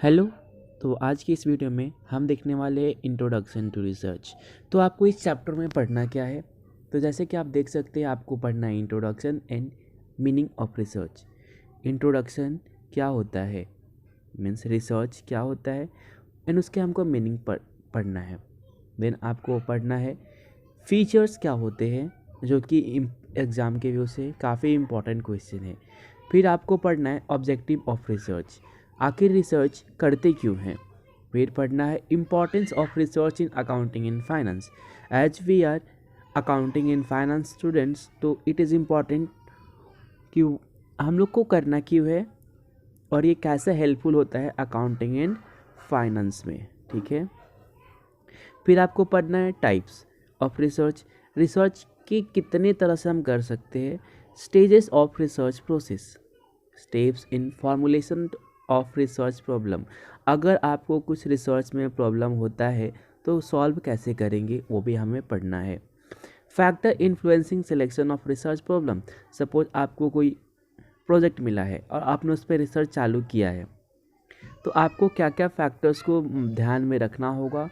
Hello. तो आज की इस वीडियो में हम देखने वाले हैं इंट्रोडक्शन टू रिसर्च। तो आपको इस चैप्टर में पढ़ना क्या है, तो जैसे कि आप देख सकते हैं आपको पढ़ना है introduction and meaning of research. Introduction क्या होता है, मीन्स रिसर्च क्या होता है, एंड उसके हमको मीनिंग पढ़ना है। देन आपको पढ़ना है फीचर्स क्या होते हैं, जो कि एग्ज़ाम के व्यू से काफ़ी इम्पोर्टेंट क्वेश्चन है। फिर आपको पढ़ना है ऑब्जेक्टिव ऑफ रिसर्च, आखिर रिसर्च करते क्यों हैं। फिर पढ़ना है importance of research in accounting and finance. As we are accounting and finance students, तो इट इज़ इम्पॉर्टेंट कि हम लोग को करना क्यों है और ये कैसे हेल्पफुल होता है अकाउंटिंग एंड फाइनेंस में, ठीक है। फिर आपको पढ़ना है टाइप्स ऑफ रिसर्च, रिसर्च के कितने तरह से हम कर सकते हैं। Stages of research process, steps in formulation of research problem, अगर आपको कुछ रिसर्च में प्रॉब्लम होता है तो सॉल्व कैसे करेंगे वो भी हमें पढ़ना है। Factor influencing selection of research problem, suppose आपको कोई प्रोजेक्ट मिला है और आपने उस पर रिसर्च चालू किया है, तो आपको क्या क्या फैक्टर्स को ध्यान में रखना होगा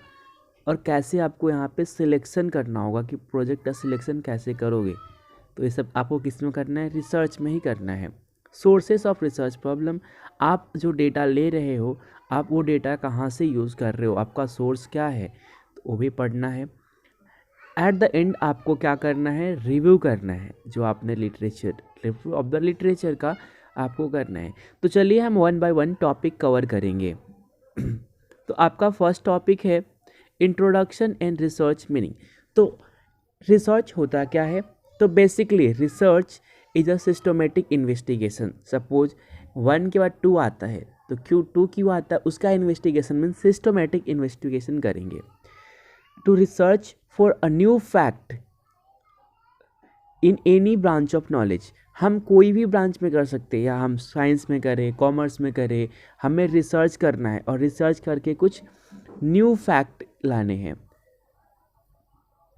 और कैसे आपको यहाँ पे सिलेक्शन करना होगा कि प्रोजेक्ट का सिलेक्शन कैसे करोगे। तो ये सब आपको किस में करना है, रिसर्च में ही करना है। सोर्सेस ऑफ रिसर्च प्रॉब्लम, आप जो डेटा ले रहे हो आप वो डेटा कहाँ से यूज़ कर रहे हो, आपका सोर्स क्या है, तो वो भी पढ़ना है। एट द एंड आपको क्या करना है, रिव्यू करना है जो आपने रिव्यू ऑफ द लिटरेचर का आपको करना है। तो चलिए हम one by one topic cover करेंगे। तो आपका फर्स्ट टॉपिक है इंट्रोडक्शन एंड रिसर्च मीनिंग। तो रिसर्च होता क्या है, तो basically research is a systematic investigation. Suppose 1 के बाद 2 आता है तो टू क्यों आता है, उसका इन्वेस्टिगेशन मीन सिस्टमेटिक इन्वेस्टिगेशन करेंगे। To research for a new fact in any branch of knowledge, हम कोई भी ब्रांच में कर सकते हैं, या हम साइंस में करें कॉमर्स में करें, हमें रिसर्च करना है और रिसर्च करके कुछ न्यू फैक्ट लाने हैं,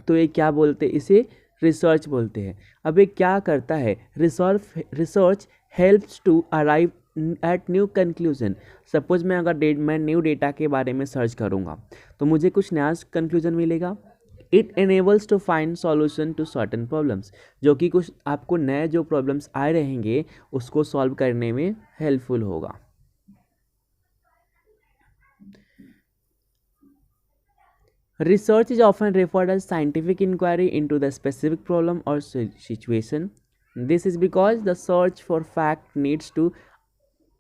तो ये क्या बोलते हैं, इसे रिसर्च बोलते हैं। अब ये क्या करता है, research helps to arrive at new conclusion. Suppose मैं न्यू डेटा के बारे में सर्च करूँगा तो मुझे कुछ नया कंक्लूजन मिलेगा। It enables to find solution to certain problems, जो कि कुछ आपको नए जो प्रॉब्लम्स आए रहेंगे उसको सॉल्व करने में हेल्पफुल होगा। Research is often referred as scientific inquiry into the specific problem or situation. This is because the search for fact needs to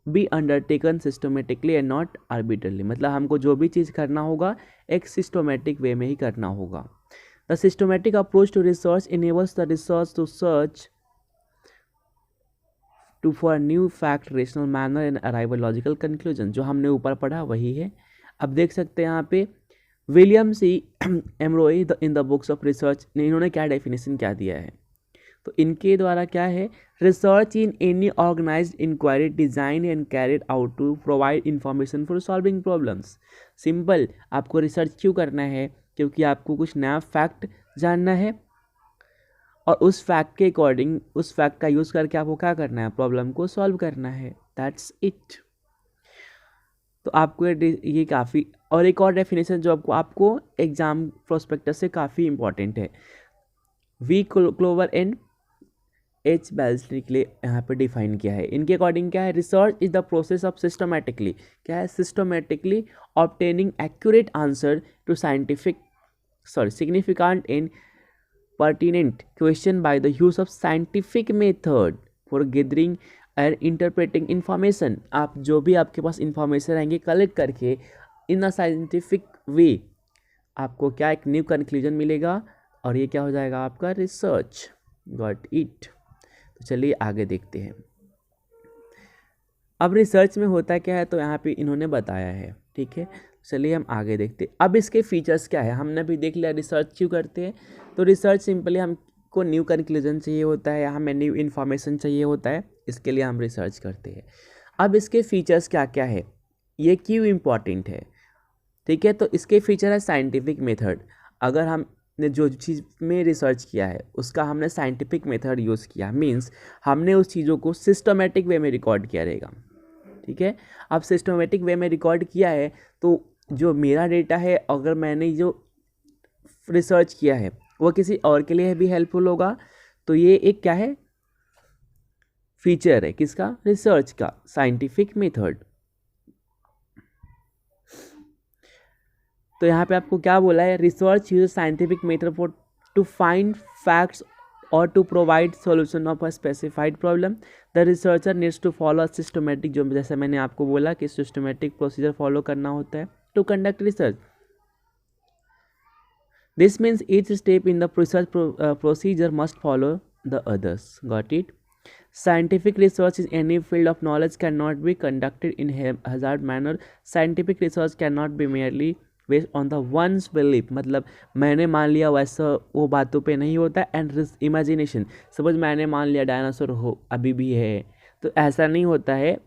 be undertaken systematically and not arbitrarily. मतलब हमको जो भी चीज़ करना होगा एक systematic way में ही करना होगा। The systematic approach to research enables the research to search for a new fact, rational manner and arrive a logical conclusion। जो हमने ऊपर पढ़ा वही है। अब देख सकते हैं यहाँ पे William C Emory in the books of research ने इन्होंने क्या डेफिनेशन क्या दिया है, तो इनके द्वारा क्या है, research in any organised inquiry design and carried out to provide information for solving problems. Simple, आपको रिसर्च क्यों करना है, क्योंकि आपको कुछ नया फैक्ट जानना है और उस फैक्ट के अकॉर्डिंग उस फैक्ट का यूज़ करके आपको क्या करना है, प्रॉब्लम को सॉल्व करना है। That's it. तो आपको ये काफ़ी, और एक और डेफिनेशन जो आपको एग्जाम प्रोस्पेक्टस से काफ़ी इंपॉर्टेंट है, वी क्लोवर एंड एच बेल्सली के लिए यहाँ पे डिफाइन किया है। इनके अकॉर्डिंग क्या है, research is the process of systematically, क्या है, systematically obtaining accurate answer to significant and pertinent question by the use of scientific method for gathering and interpreting information। आप जो भी आपके पास इंफॉर्मेशन आएंगे कलेक्ट करके इन अ साइंटिफिक वे आपको क्या एक न्यू कंक्लूजन मिलेगा और ये क्या हो जाएगा आपका रिसर्च। Got it. तो चलिए आगे देखते हैं। अब रिसर्च में होता क्या है, तो यहाँ पे इन्होंने बताया है, ठीक है। चलिए हम आगे देखते हैं। अब इसके फीचर्स क्या है, हमने भी देख लिया रिसर्च क्यों करते हैं। तो रिसर्च सिंपली हमको न्यू कंक्लूजन चाहिए होता है या हमें न्यू इन्फॉर्मेशन चाहिए होता है, इसके लिए हम रिसर्च करते हैं। अब इसके फीचर्स क्या क्या है, ये क्यों इम्पॉर्टेंट है, ठीक है। तो इसके फीचर है साइंटिफिक मेथड। अगर हमने जो चीज़ में रिसर्च किया है उसका हमने साइंटिफिक मेथड यूज़ किया, मीन्स हमने उस चीज़ों को सिस्टमेटिक वे में रिकॉर्ड किया रहेगा, ठीक है। अब सिस्टमेटिक वे में रिकॉर्ड किया है तो जो मेरा डेटा है, अगर मैंने जो रिसर्च किया है वो किसी और के लिए भी हेल्पफुल होगा, तो ये एक क्या है, फीचर है किसका, रिसर्च का, साइंटिफिक मेथड। तो यहाँ पे आपको क्या बोला है, research use scientific method for to find facts और to provide solution of a specified problem. The researcher needs to follow systematic, जो जैसे मैंने आपको बोला कि सिस्टमेटिक प्रोसीजर फॉलो करना होता है to conduct research. This means each step in the research procedure must follow the others. Got it? Scientific research in any field of knowledge cannot be conducted in haphazard manner. Scientific research cannot be merely based on the one's belief. मतलब मैंने मान लिया वैसा वो बातों पे नहीं होता। एंड इमेजिनेशन, सपोज मैंने मान लिया डायनासोर हो अभी भी है, तो ऐसा नहीं होता है,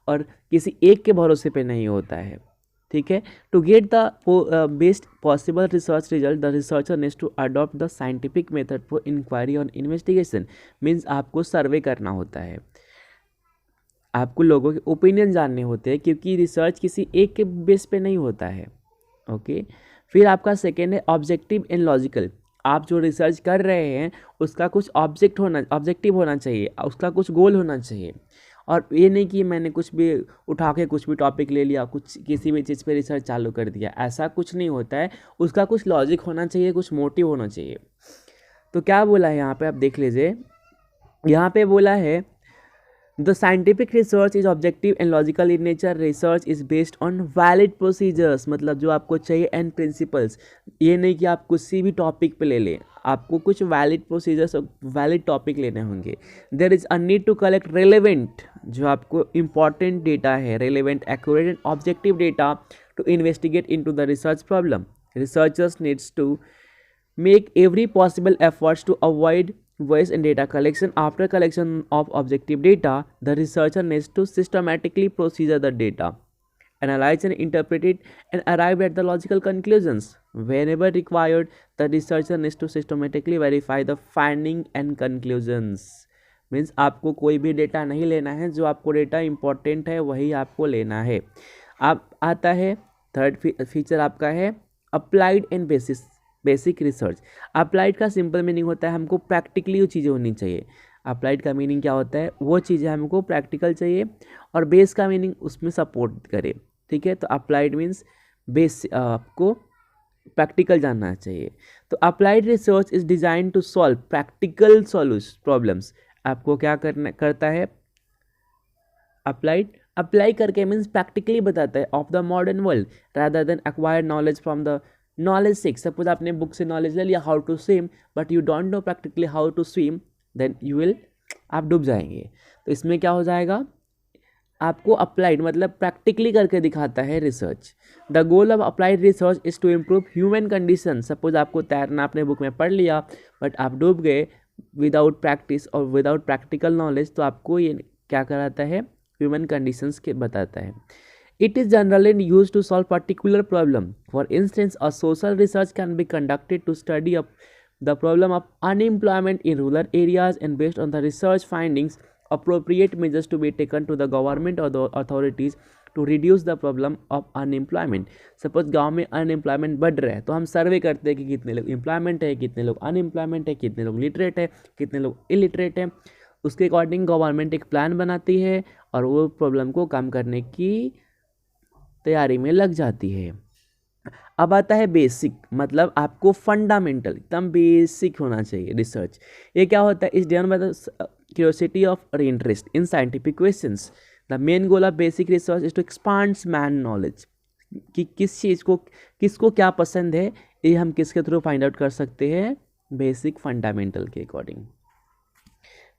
और किसी एक के भरोसे पे नहीं होता है, ठीक है। To get the best possible research result the researcher needs to adopt the scientific method for inquiry और इन्वेस्टिगेशन। मीन्स आपको सर्वे करना होता है, आपको लोगों के ओपिनियन जानने होते हैं, क्योंकि रिसर्च किसी एक के बेस पे नहीं होता है। ओके। फिर आपका सेकेंड है ऑब्जेक्टिव एंड लॉजिकल। आप जो रिसर्च कर रहे हैं उसका कुछ ऑब्जेक्टिव होना चाहिए, उसका कुछ गोल होना चाहिए। और ये नहीं कि मैंने कुछ भी उठा के कुछ भी टॉपिक ले लिया, कुछ किसी भी चीज़ पे रिसर्च चालू कर दिया, ऐसा कुछ नहीं होता है। उसका कुछ लॉजिक होना चाहिए, कुछ मोटिव होना चाहिए। तो क्या बोला है यहाँ पे आप देख लीजिए, यहाँ पे बोला है the scientific research is objective and logical in nature. Research is based on valid procedures, मतलब जो आपको चाहिए, एंड प्रिंसिपल्स। ये नहीं कि आप किसी भी टॉपिक पे ले लें, आपको कुछ वैलिड प्रोसीजर्स और वैलिड टॉपिक लेने होंगे। There is a need to collect relevant, जो आपको इंपॉर्टेंट डेटा है, relevant, accurate and objective data to investigate into the research problem. Researchers needs to make every possible efforts to avoid waste in data collection. After collection of objective data, the researcher needs to systematically procedure the data, analyze and interpret it, and arrive at the logical conclusions. Whenever required, the researcher needs to systematically verify the finding and conclusions. Means आपको कोई भी data नहीं लेना है, जो आपको data important है वही आपको लेना है। अब आता है थर्ड फीचर आपका है applied and basic research. Applied का सिंपल मीनिंग होता है हमको प्रैक्टिकली वो चीज़ें होनी चाहिए। अप्लाइड का मीनिंग क्या होता है, वो चीज़ें हमको प्रैक्टिकल चाहिए, और बेस का मीनिंग उसमें सपोर्ट करे, ठीक है। तो अप्लाइड मीन्स बेस आपको प्रैक्टिकल जानना चाहिए। तो applied research is design to solve practical problems. आपको क्या करता है अप्लाई करके मीन्स प्रैक्टिकली बताता है of the modern world rather than acquired knowledge from the knowledge sick. Suppose आपने बुक से नॉलेज ले लिया how to swim, but you don't know practically how to swim, then आप डूब जाएंगे। तो इसमें क्या हो जाएगा, आपको अप्लाइड मतलब प्रैक्टिकली करके दिखाता है research. The goal of applied research is to improve human condition. Suppose आपको तैरना आपने बुक में पढ़ लिया, बट आप डूब गए विदाउट प्रैक्टिस और विदाउट प्रैक्टिकल नॉलेज, तो आपको ये क्या कराता है, ह्यूमन कंडीशंस के बताता है। It is generally used to solve particular problem. For instance, a social research can be conducted to study the problem of unemployment in rural areas, and based on the research findings, appropriate measures to be taken to the government or the authorities to reduce the problem of unemployment. Suppose गांव में unemployment बढ़ रहा है, तो हम सर्वे करते हैं कि कितने लोग एम्प्लॉयमेंट है, कितने लोग अनएम्प्लॉयमेंट है, कितने लोग लिटरेट है, कितने लोग इलिटरेट है। उसके अकॉर्डिंग गवर्नमेंट एक प्लान बनाती है और वो प्रॉब्लम को कम करने की तैयारी में लग जाती है। अब आता है बेसिक, मतलब आपको फंडामेंटल एकदम बेसिक होना चाहिए रिसर्च। ये क्या होता है, is done by the curiosity of interest in scientific questions. The main goal of basic research is to expands man knowledge, कि किस चीज़ को किसको क्या पसंद है, ये हम किसके थ्रू फाइंड आउट कर सकते हैं, बेसिक फंडामेंटल के अकॉर्डिंग।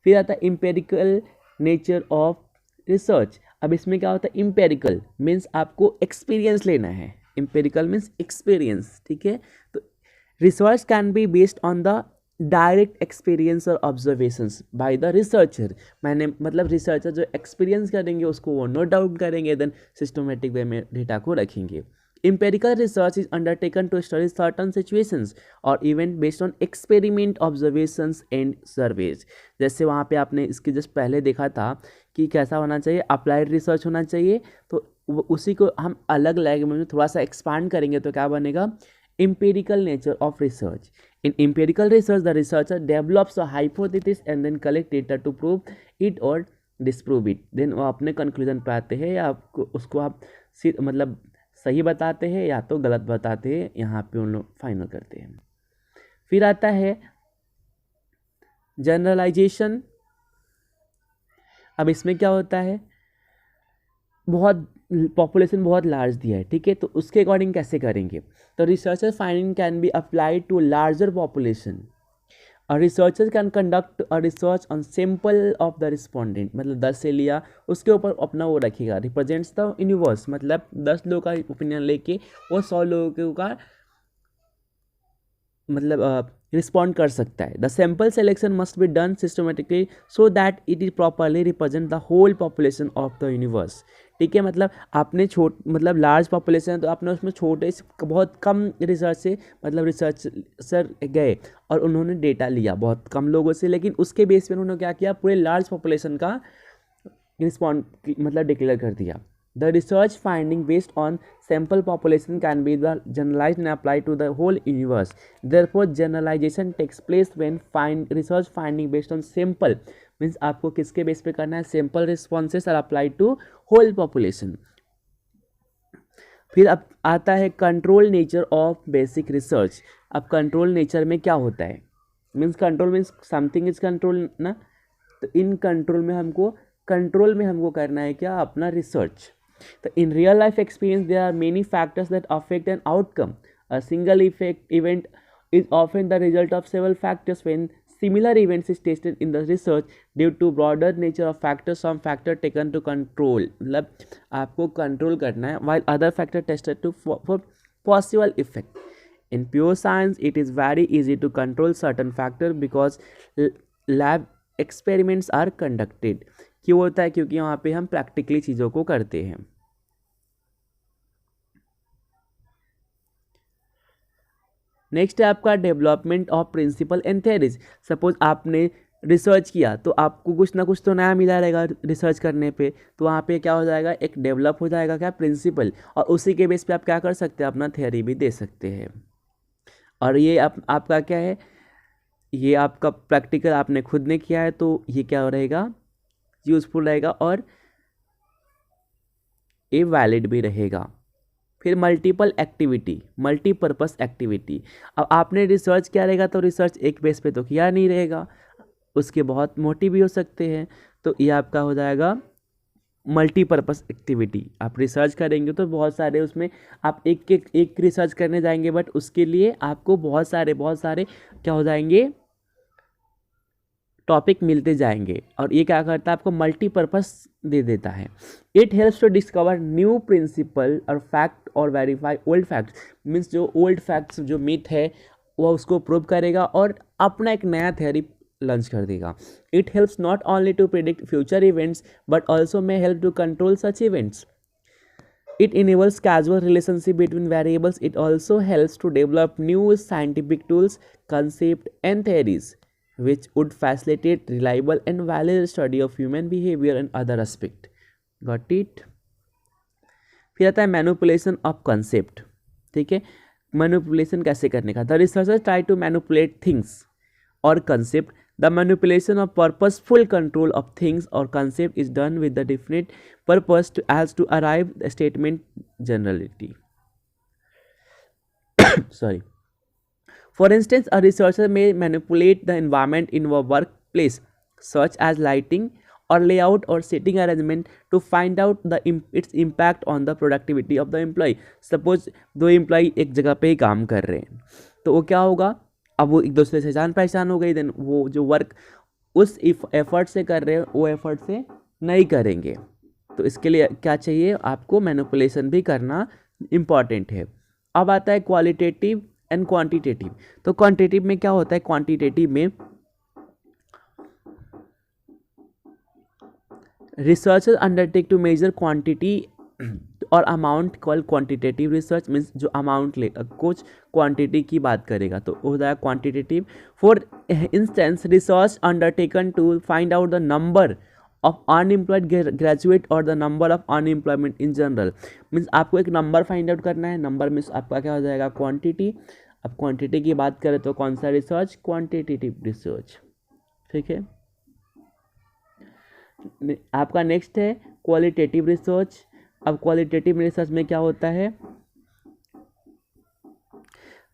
फिर आता है एम्पिरिकल नेचर ऑफ रिसर्च। अब इसमें क्या होता है, एम्पिरिकल मीन्स आपको एक्सपीरियंस लेना है, एम्पिरिकल मीन्स एक्सपीरियंस, ठीक है। तो research can be based on the direct experience और ऑब्जर्वेशंस बाय द रिसर्चर। मैंने मतलब रिसर्चर जो एक्सपीरियंस करेंगे उसको वो नोट डाउन करेंगे, देन सिस्टमेटिक वे में डेटा को रखेंगे। Empirical research is undertaken to study certain situations or event based on experiment, observations and surveys. जैसे वहाँ पे आपने इसके जस्ट पहले देखा था कि कैसा होना चाहिए, अप्लाइड रिसर्च होना चाहिए। तो उसी को हम अलग लैंग्वेज में थोड़ा सा एक्सपांड करेंगे तो क्या बनेगा, empirical nature of research. In empirical research, the researcher develops a hypothesis and then collect data to prove it or disprove it. Then वो अपने कंक्लूजन पे आते हैं, या आपको उसको आप मतलब सही बताते हैं या तो गलत बताते हैं, यहाँ पे उन लोग फाइनल करते हैं। फिर आता है जनरलाइजेशन। अब इसमें क्या होता है, बहुत पॉपुलेशन बहुत लार्ज दिया है, ठीक है, तो उसके अकॉर्डिंग कैसे करेंगे। तो researcher finding can be applied to larger population. और researcher can conduct a research on sample of the respondent, मतलब 10 से लिया, उसके ऊपर अपना वो रखेगा, रिप्रेजेंट्स द यूनिवर्स, मतलब 10 लोगों का ओपिनियन लेके वो 100 लोगों का मतलब रिस्पॉन्ड कर सकता है। The sample selection must be done systematically so that it is properly represent the whole population of the universe, ठीक है। मतलब आपने मतलब लार्ज पॉपुलेशन है तो आपने उसमें छोटे से बहुत कम रिसर्च से मतलब रिसर्चर गए और उन्होंने डेटा लिया बहुत कम लोगों से, लेकिन उसके बेस पे उन्होंने क्या किया, पूरे लार्ज पॉपुलेशन का रिस्पॉन्ड मतलब डिक्लेयर कर दिया। The research finding based on sample population can be generalized and applied to the whole universe. Therefore, generalization takes place when research finding based on sample means आपको किसके base पे करना है, sample responses are applied to whole population. फिर अब आता है control nature of basic research. अब कंट्रोल नेचर में क्या होता है, means control means something is control ना, तो इन कंट्रोल में हमको करना है क्या, अपना research. So in real life experience, there are many factors that affect an outcome. A single event is often the result of several factors. When similar events is tested in the research, due to broader nature of factors, some factor taken to control, मतलब आपको control करना है, while other factor tested to for possible effect. In pure science, it is very easy to control certain factor because lab experiments are conducted. क्यों होता है, क्योंकि वहाँ पे हम प्रैक्टिकली चीज़ों को करते हैं। नेक्स्ट है आपका development of principle and theories. Suppose आपने रिसर्च किया तो आपको कुछ ना कुछ तो नया मिला रहेगा रिसर्च करने पे, तो वहाँ पे क्या हो जाएगा, एक डेवलप हो जाएगा क्या, प्रिंसिपल, और उसी के बेस पे आप क्या कर सकते हैं, अपना थ्योरी भी दे सकते हैं। और ये आपका क्या है, ये आपका प्रैक्टिकल आपने खुद ने किया है, तो ये क्या रहेगा, यूजफुल रहेगा और ये वैलिड भी रहेगा। फिर मल्टीपल एक्टिविटी, मल्टीपर्पस एक्टिविटी। अब आपने रिसर्च किया रहेगा तो रिसर्च एक बेस पे तो किया नहीं रहेगा, उसके बहुत मोटिव भी हो सकते हैं, तो ये आपका हो जाएगा मल्टीपर्पस एक्टिविटी। आप रिसर्च करेंगे तो बहुत सारे उसमें आप एक रिसर्च करने जाएंगे, बट उसके लिए आपको बहुत सारे क्या हो जाएंगे, टॉपिक मिलते जाएंगे, और ये क्या करता है, आपको मल्टीपर्पस दे देता है। It helps to discover new principle और फैक्ट और वेरीफाई ओल्ड फैक्ट्स, मीन्स जो ओल्ड फैक्ट्स जो मिथ है वो उसको प्रूव करेगा और अपना एक नया थ्योरी लॉन्च कर देगा। It helps not only to predict future events but also may help to control such events. It enables causal relationship between variables. It also helps to develop new scientific tools, concepts, and theories, which would facilitate reliable and valid study of human behavior and other aspect. Got it? फिर आता है manipulation of concept, ठीक है। Manipulation कैसे करने का, the researcher try to manipulate things और concept. The manipulation of purposeful control of things or concept is done with the definite purpose as to arrive the statement generality. Sorry. For instance, a researcher may manipulate the environment in a workplace, such as lighting or layout or seating arrangement, to find out its impact on the productivity of the employee. Suppose दो employee एक जगह पे ही काम कर रहे हैं, तो वो क्या होगा, अब वो एक दूसरे से जान पहचान हो गई, देन वो जो वर्क उस एफर्ट से कर रहे हैं वो एफर्ट से नहीं करेंगे, तो इसके लिए क्या चाहिए, आपको मैनिपुलेशन भी करना इम्पॉर्टेंट है। अब आता है क्वालिटेटिव एंड क्वांटिटेटिव। तो क्वांटिटेटिव में क्या होता है, क्वांटिटेटिव में researcher undertake to measure quantity और amount called quantitative research, means जो अमाउंट ले कुछ क्वांटिटी की बात करेगा तो हो जाएगा quantitative. For instance, research undertaken to find out the number of unemployed graduate और the number of unemployment in general. Means आपको एक नंबर फाइंड आउट करना है। नंबर मीन्स आपका क्या हो जाएगा, क्वांटिटी। अब क्वांटिटी की बात करें तो कौन सा रिसर्च, क्वांटिटेटिव रिसर्च, ठीक है। आपका नेक्स्ट है क्वालिटेटिव रिसर्च। अब क्वालिटेटिव रिसर्च में क्या होता है,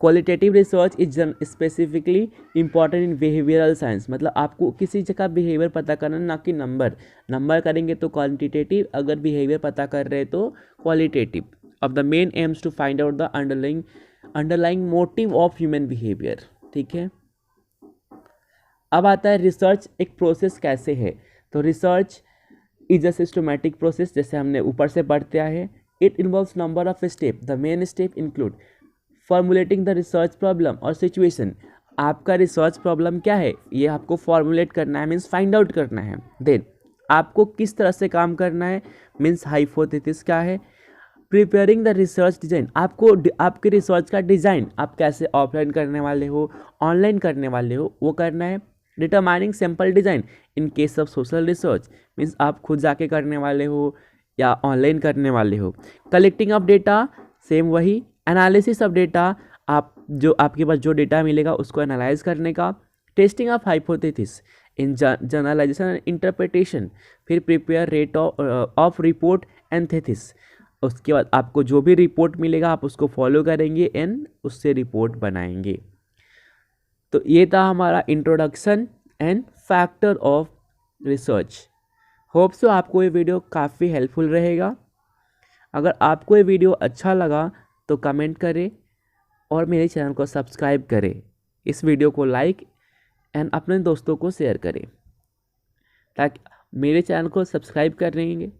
qualitative research is specifically important in behavioural science. मतलब आपको किसी जगह बिहेवियर पता करना, ना कि नंबर करेंगे तो क्वांटिटेटिव, अगर बिहेवियर पता कर रहे तो क्वालिटेटिव। अब the main aims to find out the underlying motive of human behaviour, ठीक है। अब आता है रिसर्च एक प्रोसेस कैसे है। तो research is a systematic process, जैसे हमने ऊपर से पढ़ते आए हैं। It involves number of step. The main step include formulating the research problem और सिचुएशन। आपका रिसर्च प्रॉब्लम क्या है, ये आपको फॉर्मुलेट करना है, मीन्स फाइंड आउट करना है। देन आपको किस तरह से काम करना है, मीन्स हाइपोथेसिस क्या है। प्रिपेयरिंग द रिसर्च डिज़ाइन, आपको आपके रिसर्च का डिज़ाइन आप कैसे ऑफलाइन करने वाले हो, ऑनलाइन करने वाले हो, वो करना है। Determining sample design in case of social research, means आप खुद जाके करने वाले हो या ऑनलाइन करने वाले हो। कलेक्टिंग ऑफ डेटा, सेम वही। एनालिसिस ऑफ डेटा, आप जो आपके पास जो डेटा मिलेगा उसको एनालाइज करने का। Testing of hypothesis in generalisation and interpretation. फिर preparation of report and thesis. उसके बाद आपको जो भी रिपोर्ट मिलेगा आप उसको फॉलो करेंगे एंड उससे रिपोर्ट बनाएंगे। तो ये था हमारा introduction and factor of research. Hope so आपको ये वीडियो काफ़ी हेल्पफुल रहेगा। अगर आपको ये वीडियो अच्छा लगा तो कमेंट करें और मेरे चैनल को सब्सक्राइब करें। इस वीडियो को लाइक एंड अपने दोस्तों को शेयर करें, ताकि मेरे चैनल को सब्सक्राइब कर रहेंगे,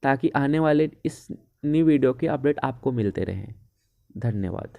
ताकि आने वाले इस न्यू वीडियो के अपडेट आपको मिलते रहें। धन्यवाद।